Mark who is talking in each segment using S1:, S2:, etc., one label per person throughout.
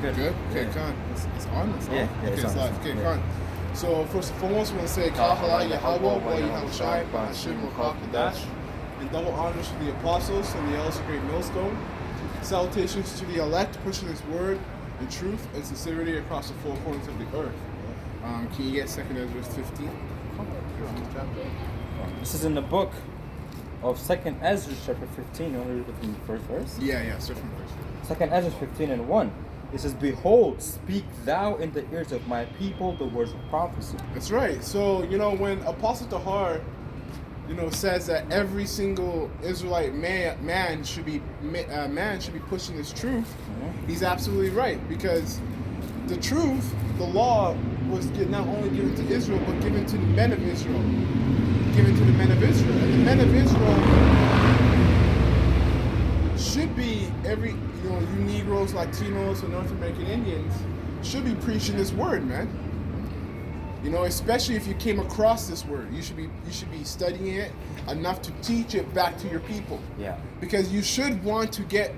S1: good.
S2: Good? Okay,
S1: Yeah.
S2: Khan. It's on? It's on?
S1: Yeah,
S2: Okay,
S1: it's
S2: it's
S1: on.
S2: live. Okay,
S1: Yeah.
S2: Khan. So, first and foremost, we want to say Kahala Yahweh, Wa Yahweh Shai, Bahashim, Wakakadash, and double honors to the apostles and the elders of Great Millstone. Salutations to the elect, pushing His word in truth and sincerity across the four corners of the earth. Can you get 2nd Esdras 15?
S1: This is in the book of 2nd Esdras chapter 15. You want to read it from the first verse?
S2: Yeah, start from the first.
S1: 2nd Esdras 15 and 1. It says, "Behold, speak thou in the ears of my people the words of prophecy."
S2: That's right. So, when Apostle Tahar, says that every single Israelite man should be pushing this truth, he's absolutely right, because the truth, the law, was not only given to Israel, but given to the men of Israel. Given to the men of Israel. And the men of Israel should be you Negroes, Latinos, and North American Indians should be preaching this word, man. Especially if you came across this word, you should be studying it enough to teach it back to your people.
S1: Yeah.
S2: Because you should want to get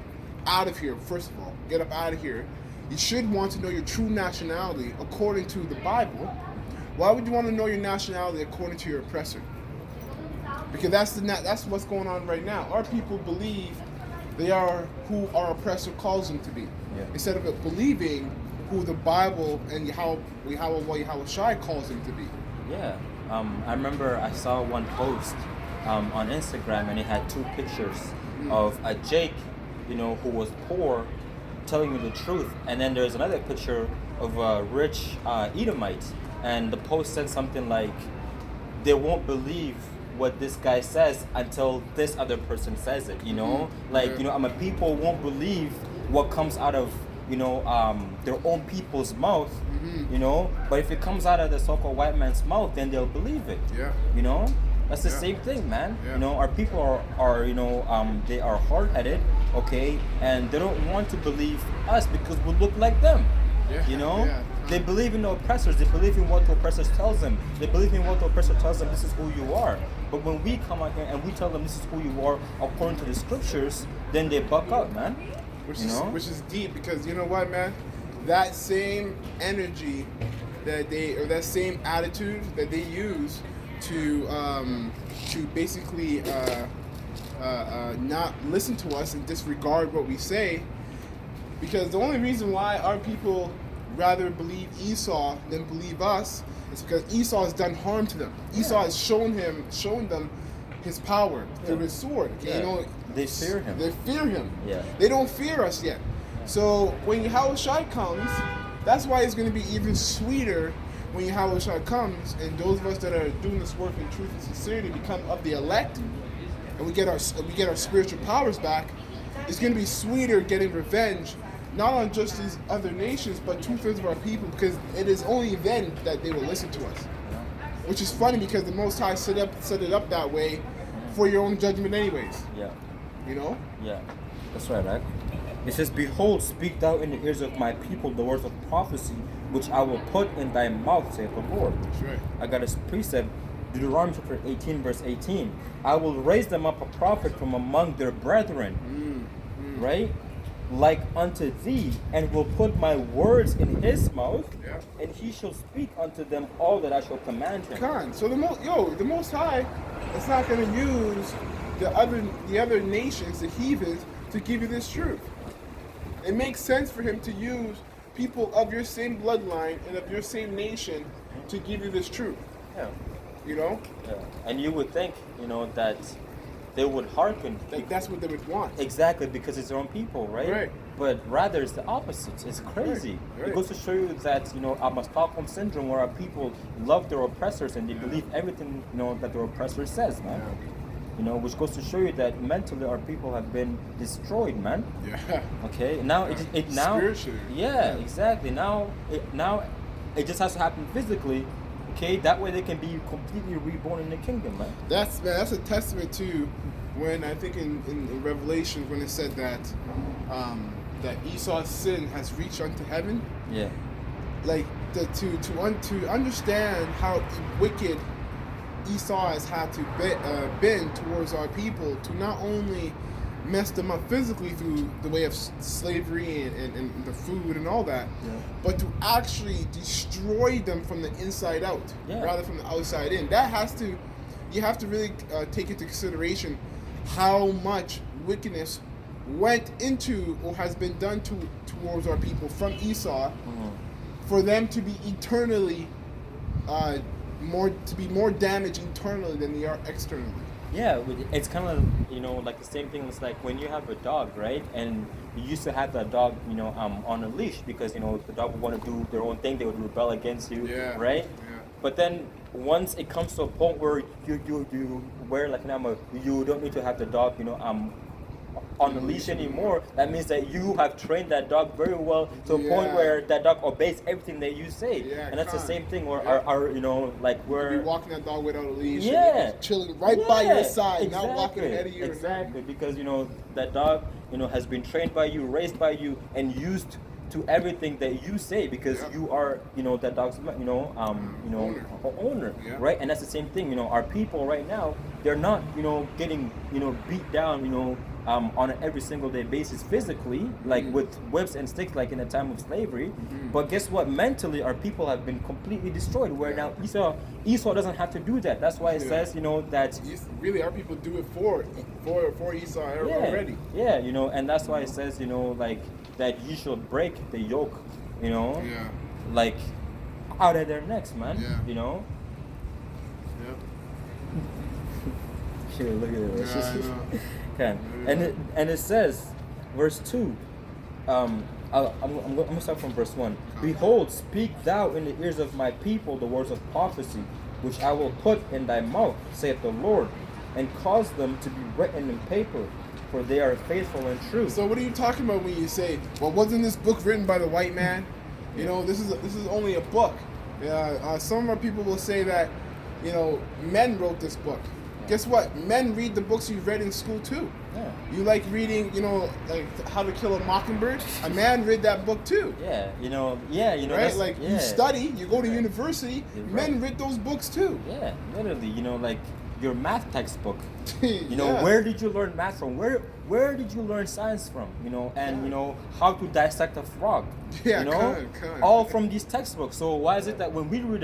S2: out of here. First of all, get up out of here. You should want to know your true nationality according to the Bible. Why would you want to know your nationality according to your oppressor? Because that's what's going on right now. Our people believe they are who our oppressor calls them to be, instead of believing who the Bible and Yahweh Shai calls them to be.
S1: Yeah. I remember I saw one post on Instagram, and it had two pictures of a Jake, who was poor, telling you the truth, and then there's another picture of a rich Edomite, and the post said something like, "They won't believe what this guy says until this other person says it." People won't believe what comes out of their own people's mouth, but if it comes out of the so-called white man's mouth, then they'll believe it. That's the same thing, man. Our people are they are hard-headed, okay, and they don't want to believe us because we look like them. They believe in the oppressors. They believe in what the oppressors tells them. They believe in what the oppressor tells them. This is who you are. But when we come out here and we tell them this is who you are according to the scriptures, then they buck out, man.
S2: Which is deep, because you know what, man? That same energy that same attitude that they use to basically not listen to us and disregard what we say, because the only reason why our people rather believe Esau than believe us is because Esau has done harm to them. Esau has shown them his power through his sword. Okay?
S1: They fear him.
S2: They fear him.
S1: Yeah.
S2: They don't fear us yet. So when Yahweh Shai comes, that's why it's going to be even sweeter when Yahweh Shai comes, and those of us that are doing this work in truth and sincerity become of the elect, and we get our spiritual powers back. It's going to be sweeter getting revenge, not on just these other nations, but 2/3 of our people, because it is only then that they will listen to us. Which is funny, because the Most High set it up that way for your own judgment anyways.
S1: Yeah. Yeah. That's right, right? It says, "Behold, speak thou in the ears of my people the words of prophecy, which I will put in thy mouth, saith the Lord."
S2: That's right.
S1: I got a precept, Deuteronomy chapter 18, verse 18. "I will raise them up a prophet from among their brethren," right? "Like unto thee, and will put my words in his mouth, and he shall speak unto them all that I shall command him."
S2: Khan. So the Most High is not going to use the other nations, the heathens, to give you this truth. It makes sense for him to use people of your same bloodline and of your same nation to give you this truth.
S1: Yeah.
S2: Yeah.
S1: And you would think, that they would hearken.
S2: That's what they would want.
S1: Exactly, because it's their own people, right?
S2: Right.
S1: But rather, it's the opposite. It's crazy.
S2: Right.
S1: It goes to show you that, a Stockholm syndrome, where our people love their oppressors and they believe everything, that their oppressor says, man. Which goes to show you that mentally our people have been destroyed, man.
S2: Yeah.
S1: Okay. Now it now.
S2: Spiritually.
S1: Yeah, exactly. Now it just has to happen physically. Okay, that way they can be completely reborn in the kingdom, man.
S2: That's a testament to when I think in Revelation, when it said that that Esau's sin has reached unto heaven.
S1: Yeah.
S2: Like to understand how wicked Esau has had to been towards our people, to not only messed them up physically through the way of slavery and the food and all that, but to actually destroy them from the inside out rather from the outside in. You have to really take into consideration how much wickedness went into or has been done towards our people from Esau, for them to be eternally more damaged internally than they are externally.
S1: Yeah, it's kind of, like the same thing. It's like when you have a dog, right? And you used to have that dog, on a leash because, the dog would want to do their own thing. They would rebel against you, right? Yeah. But then once it comes to a point where you wear like you don't need to have the dog, on the leash anymore, that means that you have trained that dog very well to a point where that dog obeys everything that you say. Yeah, and that's the same thing where we're
S2: walking that dog without a leash.
S1: Yeah.
S2: Chilling right by your side, not walking ahead of you.
S1: Exactly, because that dog, has been trained by you, raised by you, and used to everything that you say because you are, that dog's, owner, right? And that's the same thing, our people right now, they're not, getting, beat down, on an every single day basis physically, like with whips and sticks, like in the time of slavery. But guess what? Mentally, our people have been completely destroyed. Where now Esau doesn't have to do that. That's why it says, that
S2: really our people do it for Esau already.
S1: Yeah, and that's why it says, that you should break the yoke, like out of their necks, man. Yeah. Here, look at this. Okay. And it says, verse 2. I'm gonna start from verse 1. Behold, speak thou in the ears of my people the words of prophecy, which I will put in thy mouth, saith the Lord, and cause them to be written in paper, for they are faithful and true.
S2: So what are you talking about when you say, well, wasn't this book written by the white man? This is only a book. Some of our people will say that, men wrote this book. Guess what? Men read the books you read in school too. Yeah. You like reading, like How to Kill a Mockingbird? A man read that book too.
S1: Yeah,
S2: right? Like you study, you go to university, men read those books too.
S1: Yeah, literally, like your math textbook. Where did you learn math from? Where did you learn science from? And how to dissect a frog.
S2: Yeah,
S1: all from these textbooks. So why is it that when we read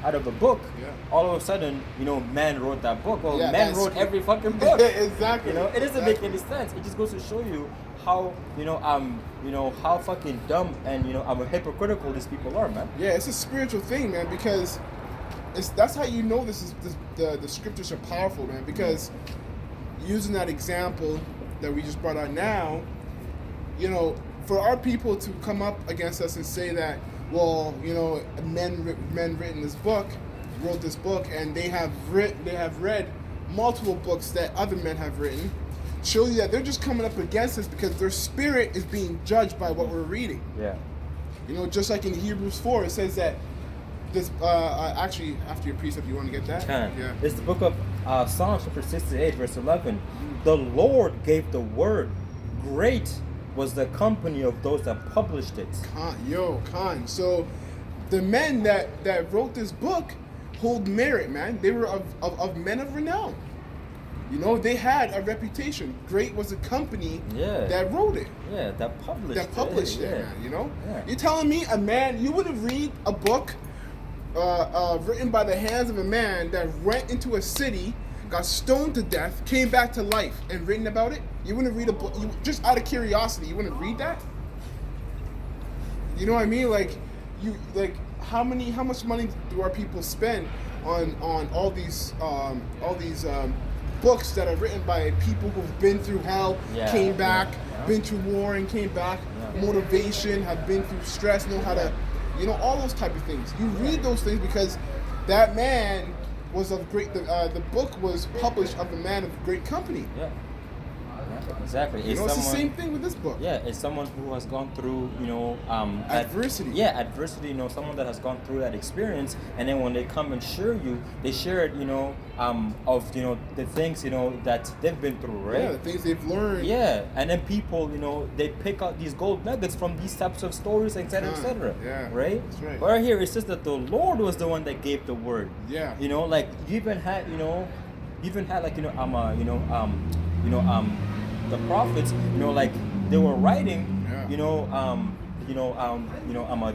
S1: out of a book, all of a sudden, man wrote that book. Well, man wrote every fucking book.
S2: Exactly.
S1: It doesn't make any sense. It just goes to show you how, how fucking dumb and, hypocritical these people are, man.
S2: Yeah, it's a spiritual thing, man, because that's how you know the scriptures are powerful, man, because using that example that we just brought out now, for our people to come up against us and say that, well, men written this book, wrote this book, and they have read multiple books that other men have written, show you that they're just coming up against us because their spirit is being judged by what we're reading.
S1: Yeah.
S2: Just like in Hebrews 4, it says that this actually after your precept, you want to get that?
S1: Yeah. It's the book of Psalms chapter 68, verse 11. The Lord gave the word, great was the company of those that published it.
S2: So the men that wrote this book hold merit, man. They were of men of renown. They had a reputation. Great was the company that wrote it.
S1: Yeah, that published
S2: it, man. You're telling me you wouldn't read a book written by the hands of a man that went into a city, got stoned to death, came back to life, and written about it? You wouldn't read a book, just out of curiosity, you wouldn't read that? You know what I mean? How much money do our people spend on all these books that are written by people who've been through hell, came back, been through war and came back, motivation, have been through stress, know how to, all those type of things. You read those things because that man was of great. The book was published of a man of great company.
S1: Yeah. Exactly.
S2: It's the same thing with this book.
S1: Yeah, it's someone who has gone through,
S2: adversity.
S1: Adversity. Someone that has gone through that experience, and then when they come and share they share it, of the things that they've been through, right?
S2: Yeah, the things they've learned.
S1: Yeah, and then people, they pick out these gold nuggets from these types of stories, etc., etc.
S2: Yeah,
S1: right.
S2: That's right.
S1: But right here, it says that the Lord was the one that gave the word.
S2: Yeah.
S1: You even had, the prophets, like they were writing,
S2: Yeah.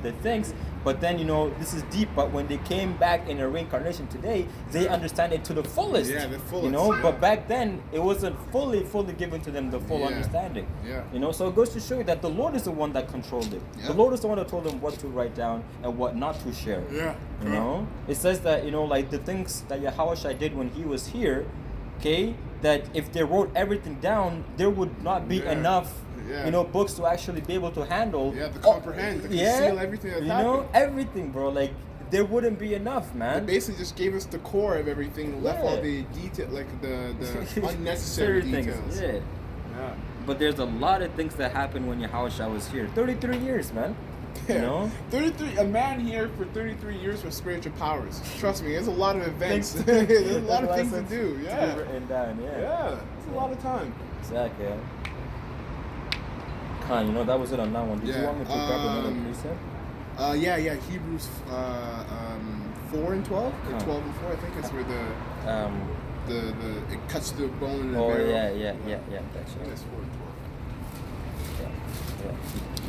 S1: the things. But then, this is deep. But when they came back in a reincarnation today, they understand it to the fullest.
S2: Yeah, the fullest. Yeah.
S1: But back then, it wasn't fully given to them the full
S2: Yeah.
S1: understanding.
S2: Yeah.
S1: So it goes to show you that the Lord is the one that controlled it.
S2: Yeah.
S1: The Lord is the one that told them what to write down and what not to share.
S2: Yeah.
S1: It says that, like the things that Yahushua did when he was here, okay, that if they wrote everything down, there would not be enough, books to actually be able to handle.
S2: Yeah, to comprehend, to conceal everything that's happened.
S1: Everything, bro. Like, there wouldn't be enough, man.
S2: They basically just gave us the core of everything, left all the detail, like the unnecessary details.
S1: Yeah. But there's a lot of things that happened when Yahushua was here. 33 years, man.
S2: Yeah. 33. A man here for 33 years with spiritual powers. Trust me, there's a lot of events. There's a lot of things to do. Yeah.
S1: To be written down.
S2: Yeah. It's a lot of time.
S1: Exactly. Khan, that was it on that one. Did you want me to grab another precept?
S2: Yeah. Hebrews 4 and 12, or 12 and 4. I think that's where the it cuts the bone in the marrow.
S1: Yeah. That's right.
S2: That's 4 and 12.
S1: Yeah.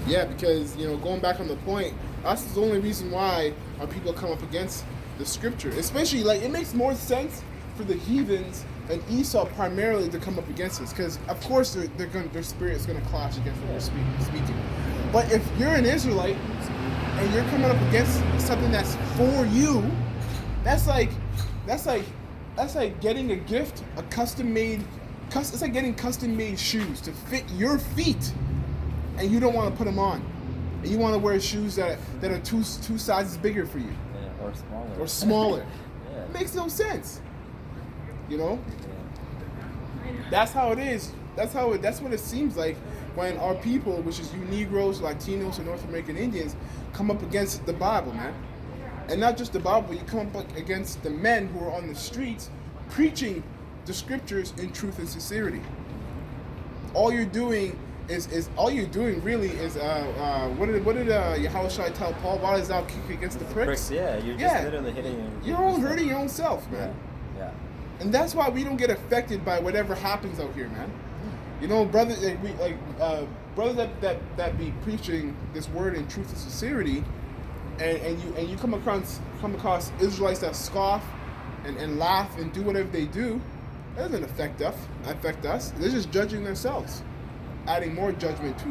S2: Yeah, because going back on the point, that's the only reason why our people come up against the scripture. Especially, like, it makes more sense for the heathens and Esau primarily to come up against us, because of course their spirit is going to clash against what we're speaking. But if you're an Israelite and you're coming up against something that's for you, that's like getting a gift, a it's like getting custom made shoes to fit your feet. And you don't want to put them on, and you want to wear shoes that are two sizes bigger for you, or smaller. It makes no sense. That's how it is. That's what it seems like when our people, which is you Negroes, Latinos, and North American Indians, come up against the Bible, man. And not just the Bible, but you come up against the men who are on the streets preaching the scriptures in truth and sincerity. All you're doing really is what did Yahushua tell Paul? Why does thou kick against the pricks?
S1: Yeah, you're just literally hitting
S2: hurting your own self, man.
S1: Yeah.
S2: And that's why we don't get affected by whatever happens out here, man. Brothers that be preaching this word in truth and sincerity, and you come across Israelites that scoff and laugh and do whatever they do. That doesn't affect us. They're just judging themselves, adding more judgment to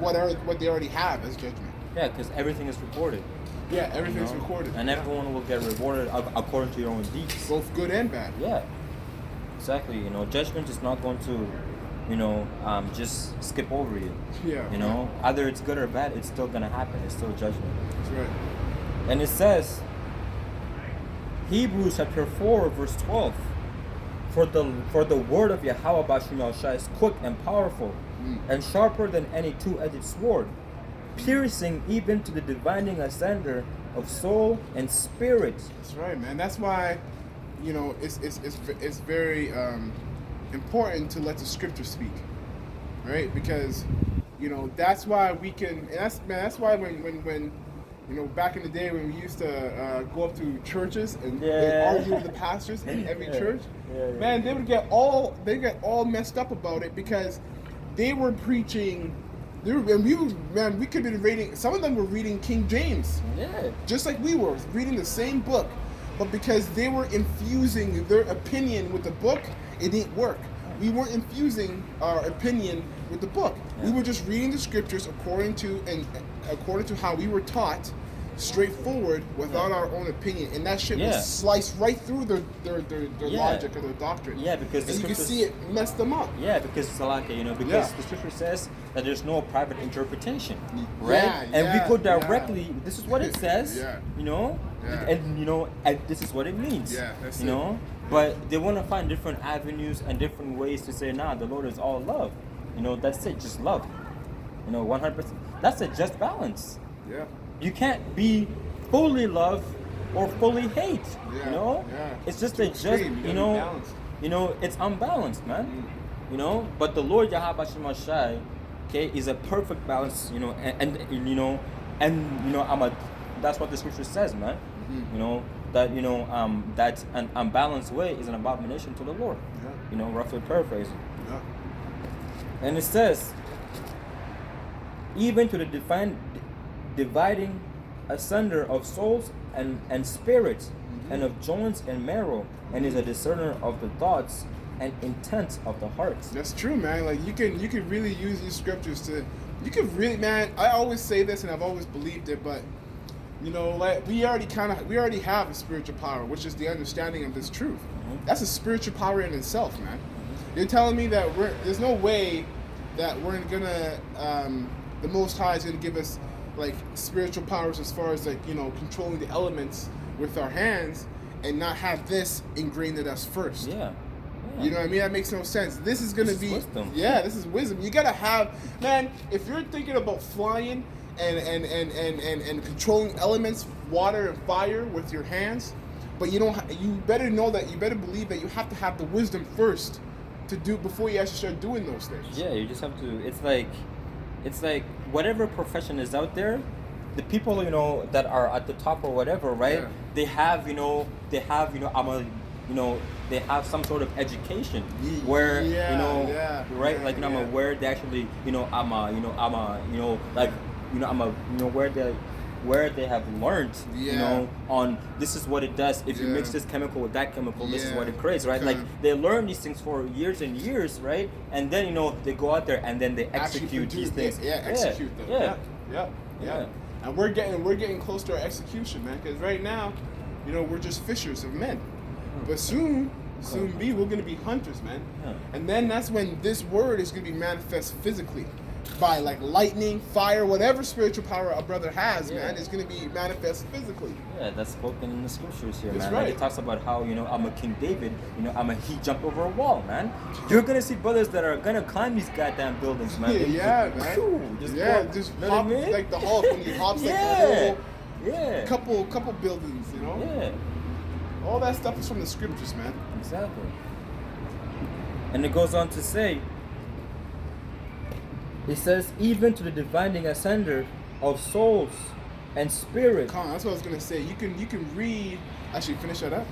S2: what they already have as judgment.
S1: Yeah, because everything is recorded.
S2: Yeah, everything's recorded.
S1: And everyone will get rewarded according to your own deeds.
S2: Both good and bad.
S1: Yeah. Exactly. Judgment is not going to, just skip over you.
S2: Yeah.
S1: Either it's good or bad, it's still going to happen. It's still judgment.
S2: That's right.
S1: And it says, Hebrews chapter 4, verse 12, For the word of Yahweh Bashim Yahushua is quick and powerful, and sharper than any two-edged sword, piercing even to the dividing asunder of soul and spirit.
S2: That's right, man. That's why, it's very important to let the scripture speak, right? Because, that's why we can. And that's why when back in the day when we used to go up to churches and they argue with the pastors in every church, man, they get all messed up about it because they were preaching. We could be reading. Some of them were reading King James, just like we were reading the same book, but because they were infusing their opinion with the book, it didn't work. We weren't infusing our opinion with the book. We were just reading the scriptures according to how we were taught, straightforward, without our own opinion, and that shit was sliced right through their logic or their doctrine.
S1: Yeah, because
S2: you can see it messed them up.
S1: Yeah, because Salaka, because the scripture says that there's no private interpretation, right? And we go directly. This is what it says. And this is what it means.
S2: Yeah, that's
S1: it. But they want to find different avenues and different ways to say, nah, the Lord is all love. That's it, just love. 100%. That's a just balance.
S2: Yeah.
S1: You can't be fully love or fully hate. It's just it's unbalanced, man. But the Lord Yahweh Shemashai, is a perfect balance. That's what the scripture says, man. That that an unbalanced way is an abomination to the Lord. Roughly paraphrasing.
S2: Yeah.
S1: And it says, even to the dividing asunder of souls and spirits, and of joints and marrow, and is a discerner of the thoughts and intent of the heart.
S2: That's true, man. Like you can really use these scriptures to, you can really, man. I always say this, and I've always believed it, but like we already have a spiritual power, which is the understanding of this truth. That's a spiritual power in itself, man. You're telling me that there's no way that we're gonna the Most High is gonna give us like spiritual powers as far as like controlling the elements with our hands and not have this ingrained in us first.
S1: Yeah.
S2: You know what I mean? That makes no sense. This is gonna be
S1: wisdom.
S2: Yeah, this is wisdom. You gotta have, man. If you're thinking about flying and controlling elements, water and fire with your hands, but you better know that you better believe that you have to have the wisdom first to do before you actually start doing those things.
S1: Yeah, you just have to. It's like whatever profession is out there, the people that are at the top or whatever, right?
S2: Yeah.
S1: They have they have some sort of education where right, like I'm aware they actually where they have learned on this is what it does. If you mix this chemical with that chemical, this is what it creates, right? Like they learn these things for years and years, right? And then they go out there and then they execute these things.
S2: Execute them. Yeah. And we're getting close to our execution, man. Because right now, we're just fishers of men, but soon be we're gonna be hunters, man. Yeah. And then that's when this word is gonna be manifest physically. By like lightning, fire, whatever spiritual power a brother has, man, is going to be manifest physically.
S1: Yeah, that's spoken in the scriptures here,
S2: that's
S1: man.
S2: Right.
S1: Like it talks about how I'm a King David. He jumped over a wall, man. You're gonna see brothers that are gonna climb these goddamn buildings, man.
S2: Just hop like the Hulk when he hops like the whole couple buildings,
S1: Yeah.
S2: All that stuff is from the scriptures, man.
S1: Exactly. And it goes on to say. It says, even to the dividing asunder of souls and spirits.
S2: That's what I was gonna say. You can read. Actually, finish that up.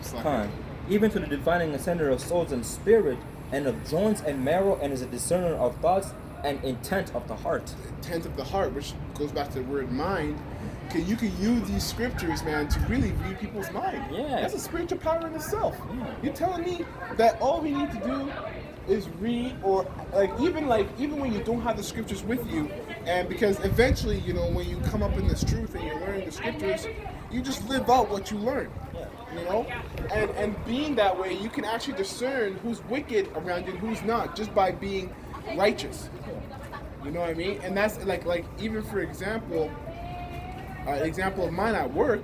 S1: Even to the dividing asunder of souls and spirit, and of joints and marrow, and is a discerner of thoughts and intent of the heart.
S2: Intent of the heart, which goes back to the word mind. You can use these scriptures, man, to really read people's mind.
S1: Yeah.
S2: That's a spiritual power in itself.
S1: Yeah.
S2: You're telling me that all we need to do is read, or even when you don't have the scriptures with you, and because eventually, when you come up in this truth and you learn the scriptures, you just live out what you learn. And being that way, you can actually discern who's wicked around you and who's not, just by being righteous. You know what I mean? And that's like even for example, example of mine at work,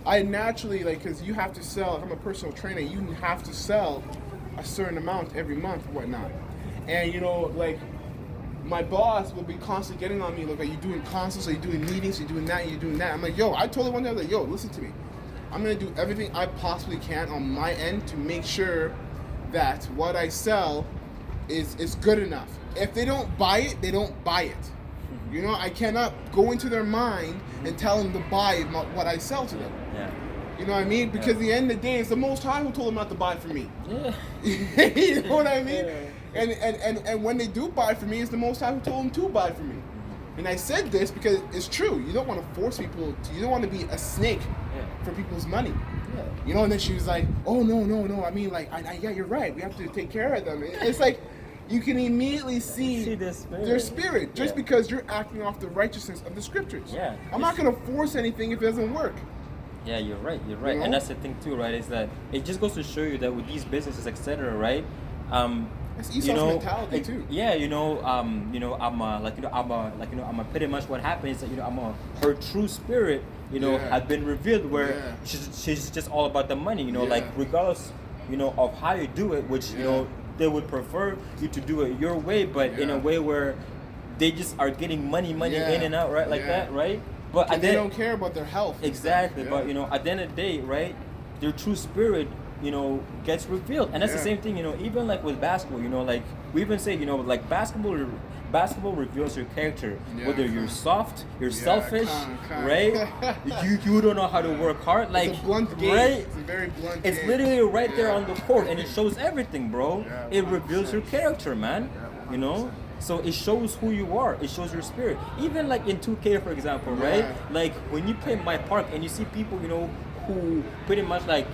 S2: I naturally because you have to sell. If I'm a personal trainer, you have to sell a certain amount every month or whatnot. And my boss will be constantly getting on me, are you doing consults, are you doing meetings, are you doing that, are you doing that? I'm like, I told her one day, listen to me. I'm gonna do everything I possibly can on my end to make sure that what I sell is good enough. If they don't buy it, they don't buy it. I cannot go into their mind and tell them to buy what I sell to them.
S1: Yeah.
S2: You know what I mean? Because at the end of the day, it's the Most High who told them not to buy from me.
S1: Yeah.
S2: You know what I mean? Yeah. And when they do buy from me, it's the Most High who told them to buy from me. And I said this because it's true. You don't want to force people to. You don't want to be a snake for people's money. Yeah. And then she was like, "Oh no. I mean, yeah, you're right. We have to take care of them." It's like you can immediately see their spirit just because you're acting off the righteousness of the scriptures.
S1: Yeah.
S2: I'm not gonna force anything if it doesn't work.
S1: Yeah, you're right. And that's the thing too, right? Is that it just goes to show you that with these businesses, etc., right?
S2: It's Esau's mentality too.
S1: Yeah, I'm pretty much what happens. Her true spirit, had been revealed where she's just all about the money. Regardless, of how you do it, which they would prefer you to do it your way, but in a way where they just are getting money in and out, right? Like that, right? But
S2: they don't care about their health.
S1: Exactly. But at the end of the day, right, their true spirit, gets revealed. And that's the same thing, even with basketball, we even say, basketball basketball reveals your character.
S2: Yeah,
S1: Whether you're soft, you're selfish,
S2: kind.
S1: right? you don't know how to work hard. Like,
S2: It's a blunt game.
S1: right?
S2: It's a very blunt
S1: It's
S2: game.
S1: literally right there on the court, and it shows everything, bro.
S2: Yeah,
S1: It reveals your character, man.
S2: Yeah,
S1: You know. So it shows who you are. It shows your spirit. Even like in 2K, for example,
S2: Yeah.
S1: right? Like when you play My Park and you see people, who pretty much like,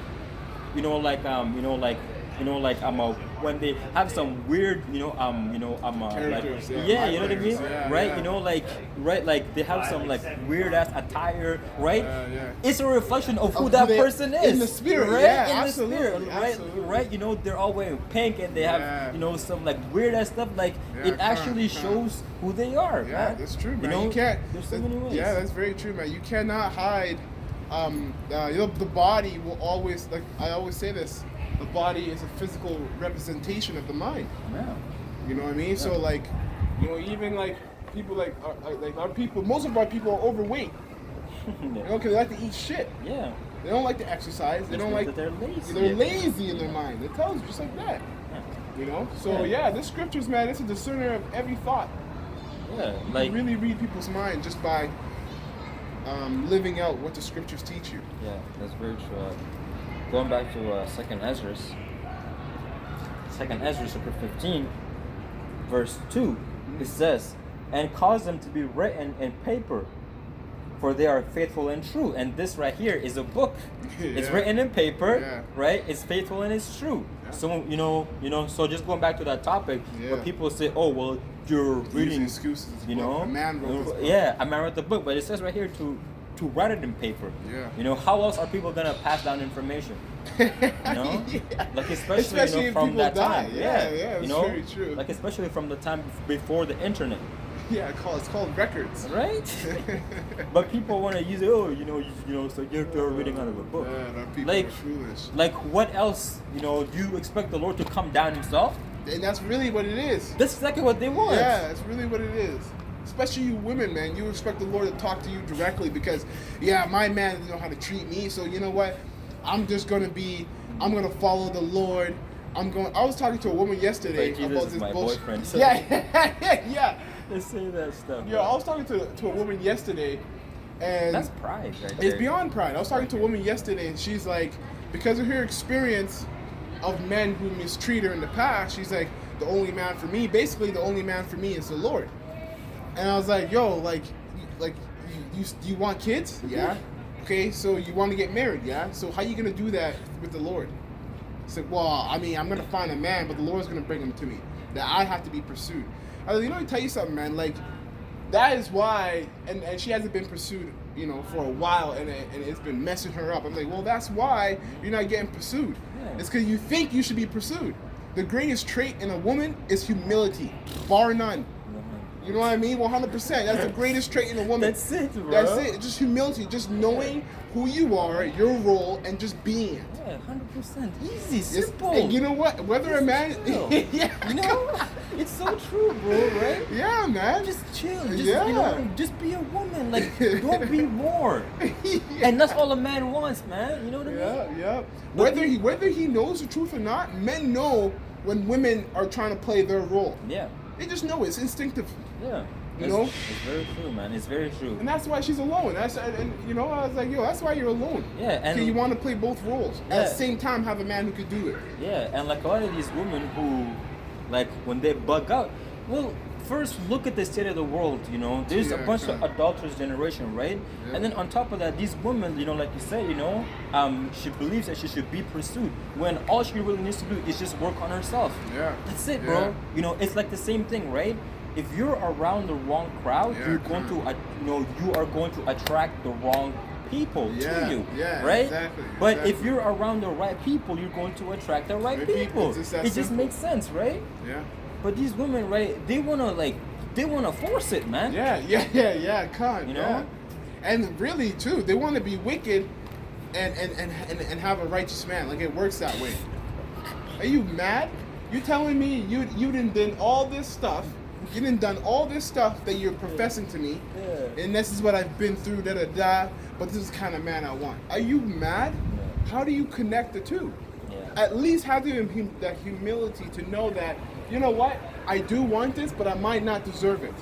S1: when they have some weird,
S2: Characters,
S1: like,
S2: yeah,
S1: you know what I mean,
S2: yeah,
S1: right?
S2: yeah.
S1: Like they have some like weird ass attire, right?
S2: Yeah.
S1: It's a reflection of who
S2: Of
S1: that
S2: who they-
S1: person is,
S2: in the spirit,
S1: right?
S2: yeah,
S1: in
S2: absolutely,
S1: the spirit, right?
S2: absolutely.
S1: Right? They're all wearing pink and they have,
S2: Yeah.
S1: some like weird ass stuff. Like
S2: Yeah,
S1: it actually shows who they are.
S2: Yeah,
S1: man.
S2: that's true, man.
S1: You know,
S2: You can't.
S1: There's so many ways.
S2: Yeah, that's very true, man. You cannot hide. The body will always, like I always say this, the body is a physical representation of the mind.
S1: Yeah.
S2: You know what I mean? So like, even like people like our people, most of our people are overweight. Because they like to eat shit.
S1: Yeah.
S2: They don't like to exercise. They
S1: Just
S2: don't
S1: means
S2: like.
S1: that they're lazy.
S2: They're lazy in their mind. It tells you just like that.
S1: Yeah.
S2: So yeah, this scriptures, man, it's a discerner of every thought.
S1: Yeah.
S2: You
S1: Like.
S2: can really read people's mind just by living out what the scriptures teach you.
S1: Yeah, that's very true. Going back to Second Esdras, chapter 15, verse 2, it says, "And cause them to be written in paper, for they are faithful and true." And this right here is a book. It's
S2: Yeah.
S1: written in paper,
S2: Yeah.
S1: right? It's faithful and it's true.
S2: Yeah.
S1: So So just going back to that topic, where
S2: Yeah.
S1: people say, "Oh, well, you're
S2: Using
S1: reading
S2: excuses.
S1: a
S2: man wrote this book.
S1: Yeah, a man wrote the book, but it says right here to write it in paper.
S2: Yeah.
S1: How else are people gonna pass down information?
S2: Yeah.
S1: Like especially
S2: if
S1: from
S2: people
S1: that
S2: die.
S1: time.
S2: Yeah, that's very true.
S1: Like especially from the time before the internet,
S2: Yeah, it's called records.
S1: right? But people want to use it. Oh, so you're reading out of a book.
S2: Man, our people
S1: Like-
S2: are foolish.
S1: Like what else? Do you expect the Lord to come down Himself?
S2: And that's really what it is.
S1: That's exactly what they want.
S2: Yeah, that's really what it is. Especially you women, man. You expect the Lord to talk to you directly because, my man doesn't know how to treat me. So you know what? I'm gonna follow the Lord. I was talking to a woman yesterday
S1: Like, Jesus
S2: about
S1: is
S2: this
S1: my
S2: bullshit.
S1: boyfriend, so-
S2: Yeah.
S1: They say that stuff.
S2: Yeah, I was talking to a woman yesterday, and
S1: That's pride, right
S2: it's
S1: there.
S2: beyond pride. I was talking to a woman yesterday, and she's like, because of her experience of men who mistreat her in the past, she's like, the only man for me is the Lord. And I was like, yo, you want kids? Yeah. Okay, so you want to get married? Yeah. So how you gonna do that with the Lord? It's like, well, I mean, I'm gonna find a man, but the Lord's gonna bring him to me. That I have to be pursued. I was like, let me tell you something, man. Like, that is why, and she hasn't been pursued, for a while, and it's been messing her up. I'm like, well, that's why you're not getting pursued.
S1: Yeah.
S2: It's because you think you should be pursued. The greatest trait in a woman is humility, bar none. You know what I mean? 100%. That's the greatest trait in a woman.
S1: That's it, bro.
S2: That's it. Just humility. Just knowing who you are, your role, and just being it.
S1: Yeah, 100%. Easy,
S2: It's-
S1: simple.
S2: And you know what? Whether a man,
S1: Chill.
S2: yeah,
S1: It's so true, bro, right?
S2: yeah, man.
S1: Just chill. Just,
S2: Yeah.
S1: just be a woman. Like, don't be more. And that's all a man wants, man. You know what I mean?
S2: Yeah.
S1: But
S2: Whether he knows the truth or not, men know when women are trying to play their role.
S1: Yeah.
S2: They just know it's instinctive,
S1: Yeah.
S2: You know?
S1: It's very true, man. It's very true.
S2: and that's why she's alone. I was like, yo, that's why you're alone.
S1: Yeah, and-
S2: so you want to play both roles at
S1: Yeah.
S2: the same time. Have a man who could do it.
S1: Yeah, and like a lot of these women who, like, when they bug out, well, first look at the state of the world, There's a
S2: Yeah,
S1: bunch of
S2: yeah.
S1: adulterous generation, right?
S2: Yeah.
S1: And then on top of that, these women, like you said, she believes that she should be pursued when all she really needs to do is just work on herself.
S2: Yeah.
S1: That's it, bro. It's like the same thing, right? If you're around the wrong crowd,
S2: Yeah,
S1: you're going to, you are going to attract the wrong people
S2: Yeah,
S1: to you,
S2: yeah,
S1: right?
S2: exactly,
S1: But
S2: exactly.
S1: if you're around the right people, you're going to attract the right
S2: Right people.
S1: people.
S2: It's just that
S1: It just
S2: simple.
S1: makes sense, right?
S2: Yeah.
S1: But these women, right? They wanna force it, man.
S2: Yeah. Con,
S1: You know?
S2: yeah. And really, too, they want to be wicked and have a righteous man. Like, it works that way. Are you mad? You telling me you done all this stuff? You done all this stuff that you're professing to me,
S1: Yeah.
S2: and this is what I've been through, da. But this is the kind of man I want. Are you mad?
S1: Yeah.
S2: How do you connect the two?
S1: Yeah.
S2: At least have that humility to know that, you know what? I do want this, but I might not deserve it.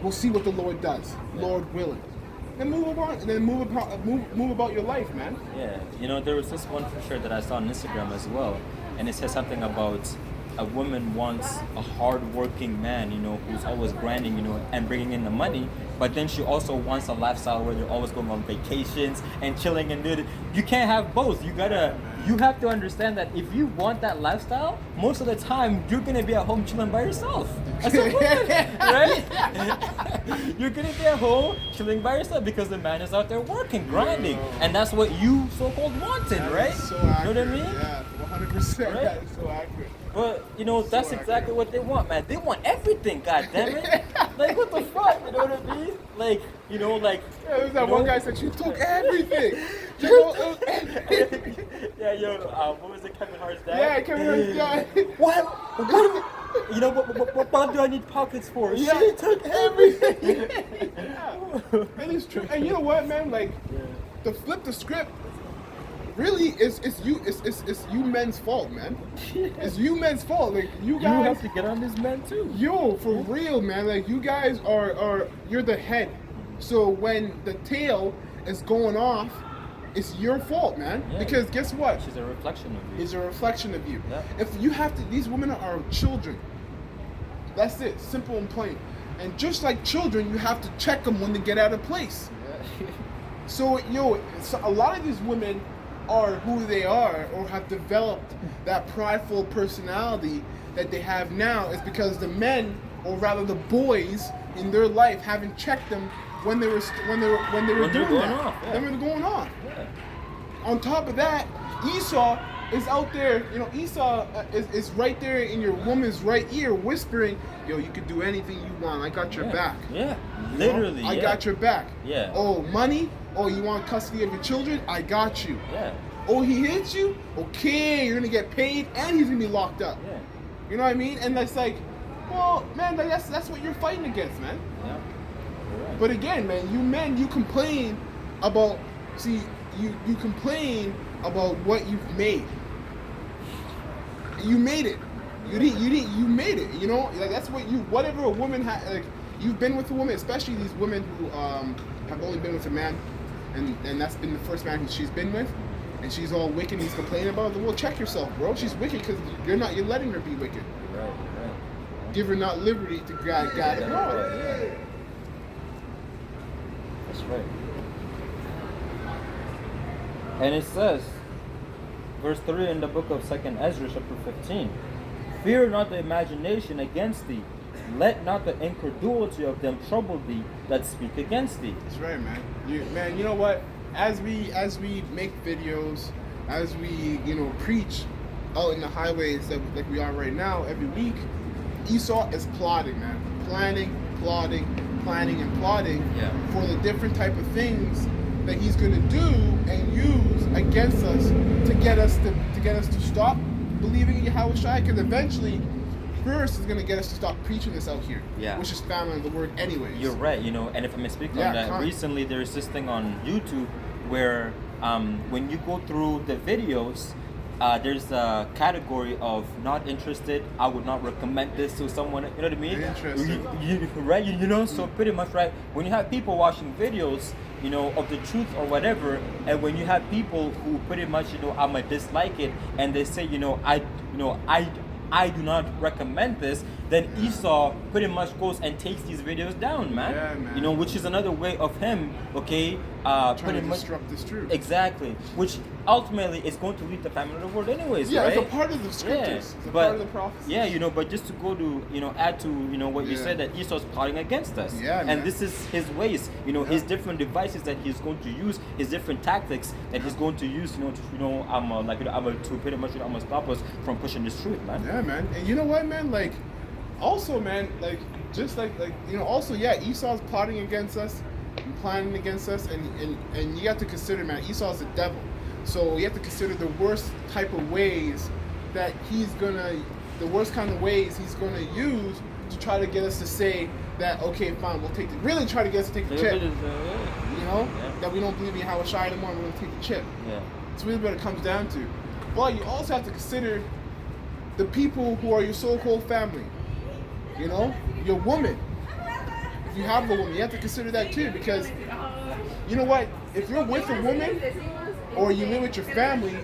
S2: We'll see what the Lord does, Lord willing. And move on, and then move about your life, man.
S1: Yeah, there was this one picture that I saw on Instagram as well, and it says something about a woman wants a hard-working man, who's always grinding, and bringing in the money, but then she also wants a lifestyle where they're always going on vacations and chilling and doing it. You can't have both. You have to understand that if you want that lifestyle, most of the time you're gonna be at home chilling by yourself. As a woman, right? You're gonna be at home chilling by yourself because the man is out there working, grinding, and that's what you so-called wanted, right?
S2: So accurate.
S1: You know what I mean?
S2: Yeah, 100%.
S1: Right?
S2: That is so accurate.
S1: But that's exactly what they want, man. They want everything, god damn it. Like, what the fuck, you know what I mean? Like,
S2: yeah, there's that one guy said she took everything.
S1: Yeah, what was it, Kevin Hart's dad?
S2: Yeah, Kevin Hart's dad.
S1: What do I need pockets for?
S2: Yeah.
S1: She took everything.
S2: Yeah. And it's true. And you know what, man? Like, to flip the script, really, it's you men's fault, man. It's you men's fault. Like, you guys.
S1: You have to get on this man too.
S2: Yo, for real, man. Like, you guys you're the head. So when the tail is going off, it's your fault, man.
S1: Yeah.
S2: Because guess what?
S1: She's a reflection of you.
S2: It's a reflection of you.
S1: Yeah.
S2: If you have to, these women are children. That's it, simple and plain. And just like children, you have to check them when they get out of place.
S1: Yeah.
S2: So, a lot of these women are who they are, or have developed that prideful personality that they have now, is because the men, or rather the boys in their life, haven't checked them when they were doing that.
S1: Off, yeah.
S2: When they were going on.
S1: Yeah.
S2: On top of that, Esau is out there. Esau is right there in your woman's right ear, whispering, "Yo, you can do anything you want. I got your back."
S1: Yeah, literally.
S2: I got your back.
S1: Yeah.
S2: Oh, money? Oh, you want custody of your children? I got you.
S1: Yeah.
S2: Oh, he hits you? Okay, you're gonna get paid, and he's gonna be locked up.
S1: Yeah.
S2: You know what I mean? And that's like, well, man, that's what you're fighting against, man.
S1: Yeah. Right.
S2: But again, man, you complain about. See, you complain about what you've made. You made it. You made it. Like, that's what whatever a woman like, you've been with a woman, especially these women who have only been with a man, and that's been the first man who she's been with, and she's all wicked and he's complaining about it. Well, check yourself, bro. She's wicked because you're letting her be wicked.
S1: Right.
S2: Give her not liberty to guide it.
S1: Yeah. That's right. And it says, verse 3 in the book of 2nd Esdras, chapter 15, "Fear not the imagination against thee, let not the incredulity of them trouble thee that speak against thee."
S2: That's right, man. You know what? As we make videos, as we preach out in the highways like we are right now every week, Esau is plotting, man. Planning, and plotting for the different type of things that he's gonna do and use against us to get us to stop believing in Yahweh Shai. Because eventually, first is gonna get us to stop preaching this out here, which is found in the word anyways.
S1: You're right, and if I may speak on that, recently there's this thing on YouTube where when you go through the videos, there's a category of not interested. I would not recommend this to someone. You know what I mean?
S2: Interesting.
S1: Right? So pretty much, right? When you have people watching videos, of the truth or whatever, and when you have people who pretty much, I'm gonna dislike it, and they say, I do not recommend this, then Esau pretty much goes and takes these videos down, man.
S2: Yeah, man.
S1: Which is another way of him,
S2: trying
S1: pretty
S2: to
S1: much
S2: disrupt this truth.
S1: Exactly. Which ultimately is going to lead the family of the world anyways,
S2: yeah,
S1: right?
S2: it's a part of the scriptures. It's a part of the prophecy.
S1: Yeah, but just to go to, add to, what you said, that Esau's plotting against us.
S2: Yeah, man.
S1: And this is his ways, his different devices that he's going to use, his different tactics that he's going to use, to pretty much, I'm gonna stop us from pushing this truth, man.
S2: Yeah, man. And you know what, man? Like, also, man, like, just like, also, Esau's plotting against us and planning against us, and you have to consider, man, Esau's the devil. So you have to consider the worst type of ways that the worst kind of ways he's gonna use to try to get us to say that, okay, fine, we'll take really try to get us to take the chip. That we don't believe in Yahweh Shai anymore, we're gonna take the chip.
S1: Yeah.
S2: That's really what it comes down to. But you also have to consider the people who are your so-called family. You know, your woman. If you have a woman, you have to consider that too, because you know what? If you're with a woman or you live with your family,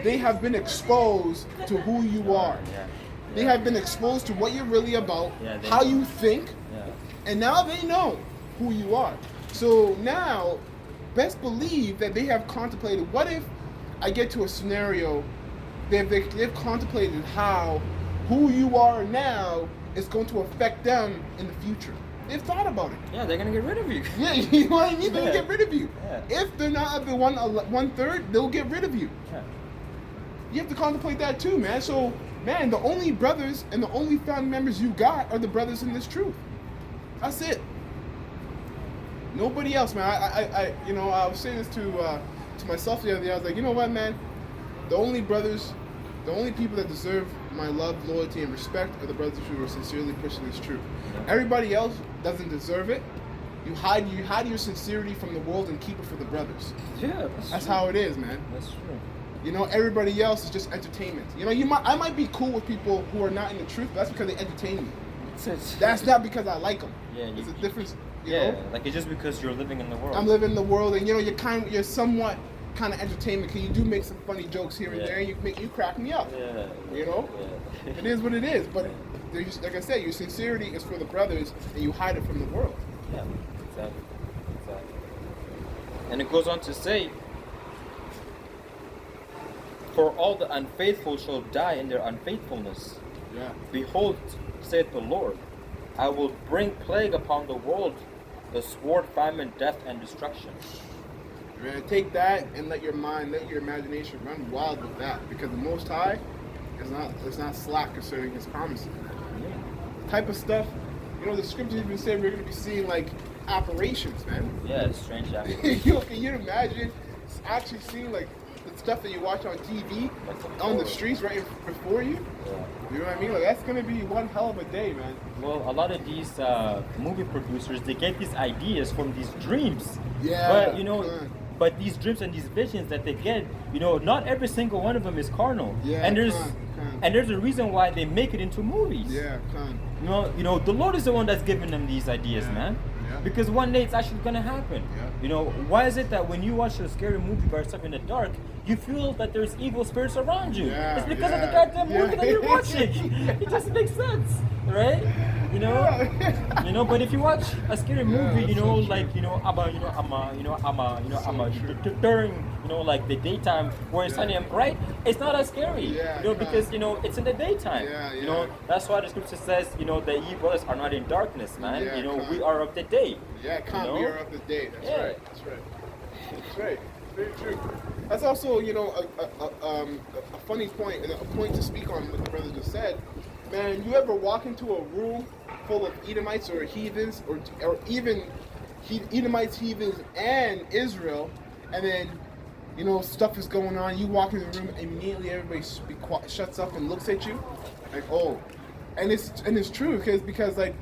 S2: they have been exposed to who you are.
S1: Yeah.
S2: They have been exposed to what you're really about,
S1: Yeah,
S2: how you think,
S1: Yeah.
S2: and now they know who you are. So now, best believe that they have contemplated, what if I get to a scenario, they've contemplated how who you are now is going to affect them in the future. They've thought about it.
S1: Yeah, they're gonna get rid of you.
S2: Yeah, you know what I mean? They'll
S1: Yeah.
S2: get rid of you.
S1: Yeah.
S2: If they're not at the one third, they'll get rid of you.
S1: Yeah.
S2: You have to contemplate that too, man. So, man, the only brothers and the only family members you got are the brothers in this truth. That's it. Nobody else, man. I was saying this to myself the other day. I was like, you know what, man? The only brothers, the only people that deserve my love, loyalty, and respect are the brothers who are sincerely pushing this truth. Everybody else doesn't deserve it. You hide your sincerity from the world and keep it for the brothers.
S1: Yeah,
S2: That's
S1: true.
S2: how it is, man.
S1: That's true.
S2: You know, everybody else is just entertainment. You know, I might be cool with people who are not in the truth, but that's because they entertain me. That's not because I like them.
S1: Yeah,
S2: It's a difference. You
S1: Yeah,
S2: know?
S1: like it's just because you're living in the world.
S2: I'm living in the world, and you know, you're somewhat kind of entertainment because you do make some funny jokes here and
S1: Yeah.
S2: there, and you crack me up.
S1: Yeah.
S2: You know,
S1: Yeah.
S2: it is what it is. But like I said, your sincerity is for the brothers, and you hide it from the world.
S1: Yeah, exactly. And it goes on to say, for all the unfaithful shall die in their unfaithfulness.
S2: Yeah.
S1: Behold, saith the Lord, I will bring plague upon the world, the sword, famine, death, and destruction.
S2: Man, take that and let your imagination run wild with that, because the Most High is not slack concerning His promises.
S1: Yeah,
S2: Type of stuff, you know, the scriptures even say we're going to be seeing like apparitions, man.
S1: yeah, it's strange.
S2: Can you imagine actually seeing like the stuff that you watch on TV on the streets right before you?
S1: Yeah.
S2: You know what I mean? Like that's going to be one hell of a day, man.
S1: Well, a lot of these movie producers, they get these ideas from these dreams.
S2: Yeah.
S1: But, you know,
S2: man.
S1: but these dreams and these visions that they get, you know, not every single one of them is carnal.
S2: Yeah,
S1: and there's
S2: con.
S1: and there's a reason why they make it into movies.
S2: Yeah, con.
S1: You know, the Lord is the one that's giving them these ideas,
S2: Yeah.
S1: man.
S2: Yeah.
S1: Because one day it's actually gonna happen.
S2: Yeah.
S1: You know, why is it that when you watch a scary movie by yourself in the dark, you feel that there's evil spirits around you?
S2: Yeah,
S1: It's because of the
S2: yeah,
S1: goddamn
S2: yeah.
S1: movie that you're watching. It just makes sense, right? You know,
S2: Yeah.
S1: you know. But if you watch a scary movie,
S2: that's
S1: you know,
S2: so
S1: like
S2: true.
S1: during like the daytime where it's sunny and bright, it's not as scary.
S2: Yeah,
S1: you know,
S2: con.
S1: because you know it's in the daytime.
S2: Yeah,
S1: You know,
S2: yeah.
S1: that's why the scripture says, you know, the ye brothers are not in darkness, man.
S2: Yeah,
S1: you know,
S2: con.
S1: we are of the day.
S2: Yeah, con,
S1: You
S2: we
S1: know?
S2: are of the day. That's
S1: Yeah.
S2: right. That's right. That's right. Very true. That's also, you know, a funny point, and a point to speak on what the brother just said. Man, you ever walk into a room full of Edomites or heathens, or even Edomites, heathens, and Israel, and then, you know, stuff is going on. You walk in the room, immediately everybody shuts up and looks at you, like, oh. And it's true because like